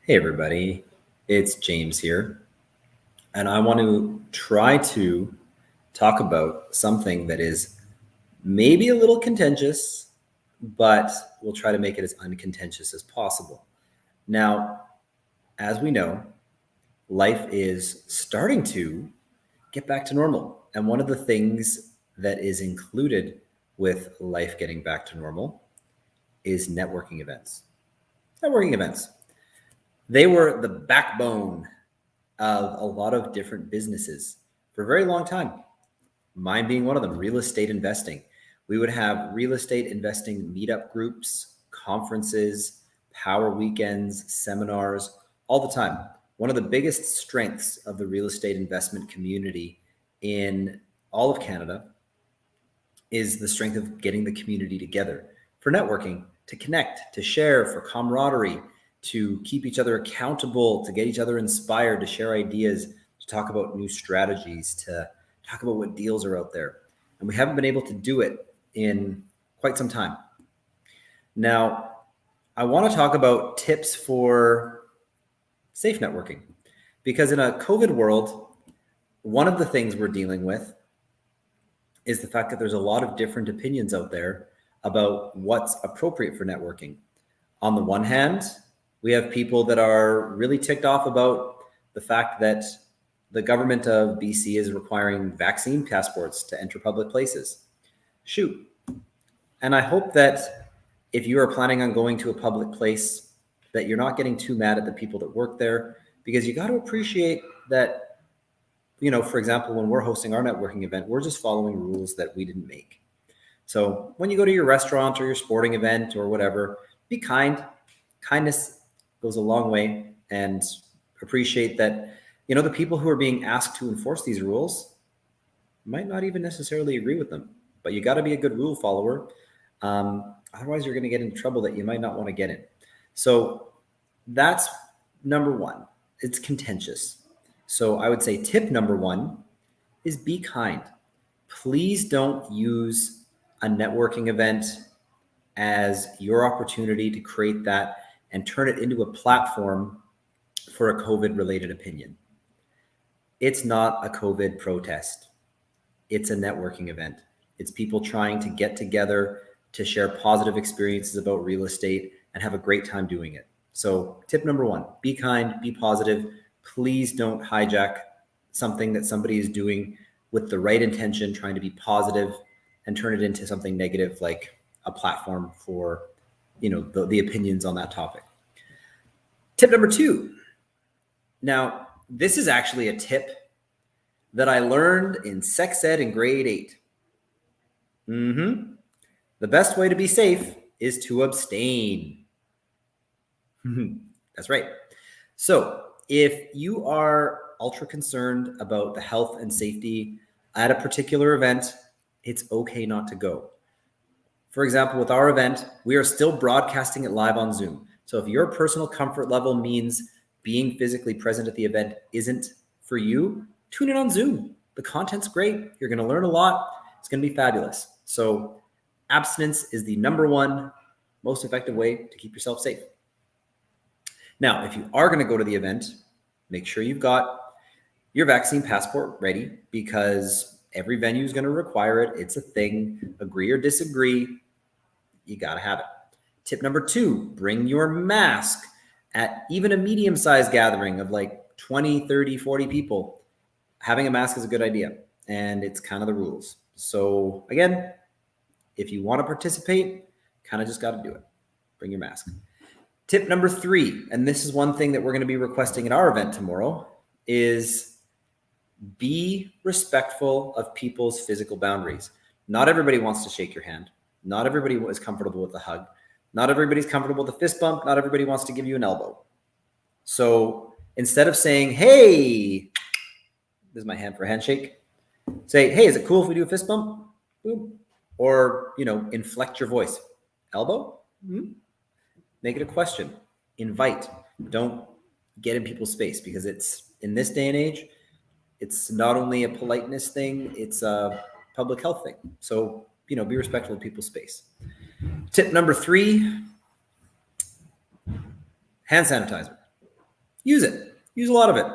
Hey, everybody. It's James here, and I want to try to talk about something that is maybe a little contentious, but we'll try to make it as uncontentious as possible. Now, as we know, life is starting to get back to normal. And one of the things that is included with life getting back to normal is networking events. Networking events. They were the backbone of a lot of different businesses for a very long time. Mine being one of them, real estate investing. We would have real estate investing meetup groups, conferences, power weekends, seminars, all the time. One of the biggest strengths of the real estate investment community in all of Canada is the strength of getting the community together for networking, to connect, to share, for camaraderie, to keep each other accountable, to get each other inspired, to share ideas, to talk about new strategies, to talk about what deals are out there. And we haven't been able to do it in quite some time. Now, I want to talk about tips for safe networking, because in a COVID world, one of the things we're dealing with is the fact that there's a lot of different opinions out there about what's appropriate for networking. On the one hand, we have people that are really ticked off about the fact that the government of BC is requiring vaccine passports to enter public places. Shoot. And I hope that if you are planning on going to a public place, that you're not getting too mad at the people that work there, because you got to appreciate that, for example, when we're hosting our networking event, we're just following rules that we didn't make. So when you go to your restaurant or your sporting event or whatever, be kind. Kindness goes a long way, and appreciate that, the people who are being asked to enforce these rules might not even necessarily agree with them, but you got to be a good rule follower. Otherwise, you're going to get into trouble that you might not want to get in. So that's number one. It's contentious. So I would say tip number one is be kind. Please don't use a networking event as your opportunity to create that and turn it into a platform for a COVID-related opinion. It's not a COVID protest. It's a networking event. It's people trying to get together to share positive experiences about real estate and have a great time doing it. So tip number one, be kind, be positive. Please don't hijack something that somebody is doing with the right intention, trying to be positive, and turn it into something negative, like a platform for, the opinions on that topic. Tip number two. Now, this is actually a tip that I learned in sex ed in grade 8. The best way to be safe is to abstain. That's right. So if you are ultra concerned about the health and safety at a particular event, it's okay not to go. For example, with our event, we are still broadcasting it live on Zoom. So if your personal comfort level means being physically present at the event isn't for you, tune in on Zoom. The content's great. You're going to learn a lot. It's going to be fabulous. So abstinence is the number one most effective way to keep yourself safe. Now, if you are going to go to the event, make sure you've got your vaccine passport ready, because every venue is going to require it. It's a thing. Agree or disagree, you got to have it. Tip number two, bring your mask at even a medium-sized gathering of like 20, 30, 40 people. Having a mask is a good idea, and it's kind of the rules. So again, if you want to participate, kind of just got to do it. Bring your mask. Tip number three, and this is one thing that we're going to be requesting at our event tomorrow, is be respectful of people's physical boundaries. Not everybody wants to shake your hand. Not everybody is comfortable with the hug. Not everybody's comfortable with the fist bump. Not everybody wants to give you an elbow. So instead of saying, hey, this is my hand for a handshake, say, hey, is it cool if we do a fist bump? Boom. Or, inflect your voice. Elbow? Mm-hmm. Make it a question. Invite. Don't get in people's space, because it's, in this day and age, it's not only a politeness thing, it's a public health thing. So, be respectful of people's space. Tip number three, hand sanitizer. use it. Use a lot of it.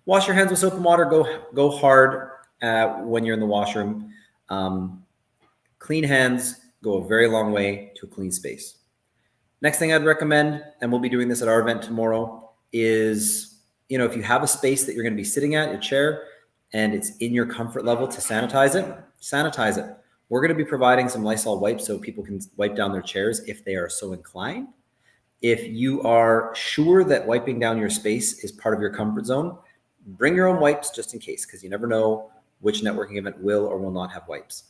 Wash your hands with soap and water. Go hard when you're in the washroom. Clean hands go a very long way to a clean space. Next thing I'd recommend, and we'll be doing this at our event tomorrow, is, if you have a space that you're going to be sitting at, your chair, and it's in your comfort level to sanitize it. We're going to be providing some Lysol wipes so people can wipe down their chairs if they are so inclined. If you are sure that wiping down your space is part of your comfort zone, bring your own wipes just in case, because you never know which networking event will or will not have wipes.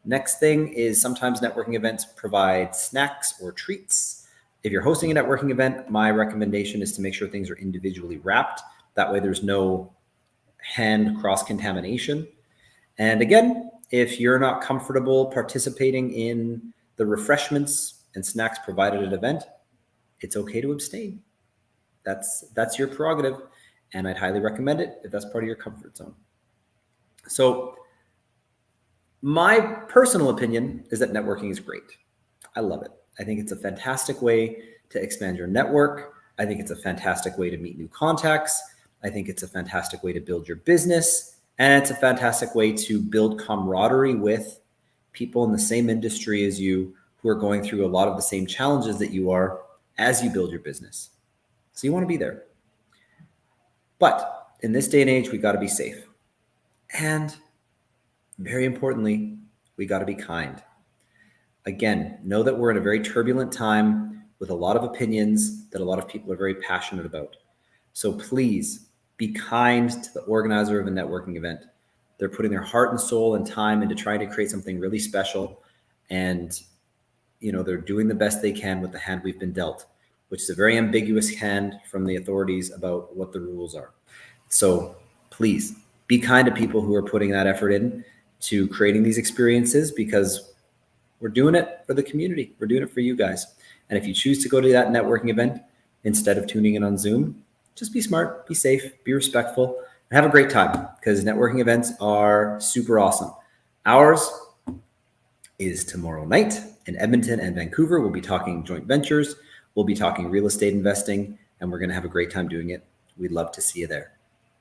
Next thing is sometimes networking events provide snacks or treats. If you're hosting a networking event, my recommendation is to make sure things are individually wrapped. That way there's no hand cross-contamination. And again, if you're not comfortable participating in the refreshments and snacks provided at an event, it's okay to abstain. That's your prerogative, and I'd highly recommend it if that's part of your comfort zone. So my personal opinion is that networking is great. I love it. I think it's a fantastic way to expand your network. I think it's a fantastic way to meet new contacts. I think it's a fantastic way to build your business. And it's a fantastic way to build camaraderie with people in the same industry as you, who are going through a lot of the same challenges that you are as you build your business. So you want to be there. But in this day and age, we got to be safe. And very importantly, we got to be kind. Again, know that we're in a very turbulent time with a lot of opinions that a lot of people are very passionate about. So please be kind to the organizer of a networking event. They're putting their heart and soul and time into trying to create something really special. And, they're doing the best they can with the hand we've been dealt, which is a very ambiguous hand from the authorities about what the rules are. So please be kind to people who are putting that effort in to creating these experiences, because we're doing it for the community. We're doing it for you guys. And if you choose to go to that networking event instead of tuning in on Zoom, just be smart, be safe, be respectful, and have a great time, because networking events are super awesome. Ours is tomorrow night in Edmonton and Vancouver. We'll be talking joint ventures. We'll be talking real estate investing, and we're going to have a great time doing it. We'd love to see you there.